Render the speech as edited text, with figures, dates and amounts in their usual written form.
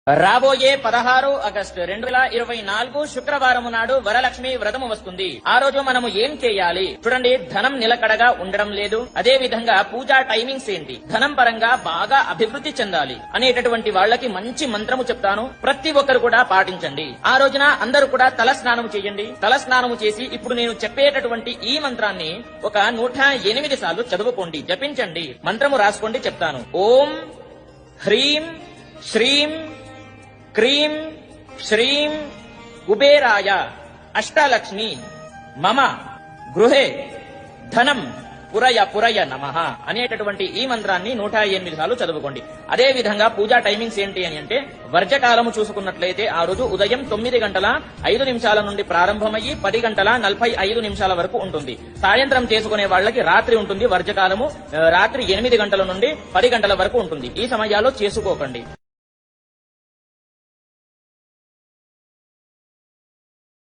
రాబోయే 16 ఆగస్టు 2024 శుక్రవారం నాడు వరలక్ష్మి వ్రతము వస్తుంది. ఆ రోజు మనము ఏం చేయాలి చూడండి. ధనం నిలకడగా ఉండడం లేదు. అదే విధంగా పూజా టైమింగ్స్ ఏంటి, ధనం పరంగా బాగా అభివృద్ధి చెందాలి అనేటటువంటి వాళ్ళకి మంచి మంత్రము చెప్తాను. ప్రతి ఒక్కరు కూడా పాటించండి. ఆ రోజున అందరూ కూడా తల స్నానము చేయండి. తల స్నానము చేసి ఇప్పుడు నేను చెప్పేటటువంటి ఈ మంత్రాన్ని ఒక 108 సార్లు చదువుకోండి, జపించండి. మంత్రము రాసుకోండి, చెప్తాను. ఓం హ్రీం శ్రీం క్రీం శ్రీం కుబేరాయ అష్టలక్ష్మి మమ గృహే ధనం పురయ పురయ నమః అనేటటువంటి ఈ మంత్రాన్ని 108 సార్లు చదువుకోండి. అదే విధంగా పూజా టైమింగ్స్ ఏంటి అని అంటే, వర్జకాలము చూసుకున్నట్లయితే ఆ రోజు ఉదయం 9:05 నుండి ప్రారంభమయ్యి 10:45 వరకు ఉంటుంది. సాయంత్రం చేసుకునే వాళ్ళకి రాత్రి ఉంటుంది. వర్జకాలము రాత్రి 8 గంటల నుండి 10 గంటల వరకు ఉంటుంది. ఈ సమయాల్లో చేసుకోకండి.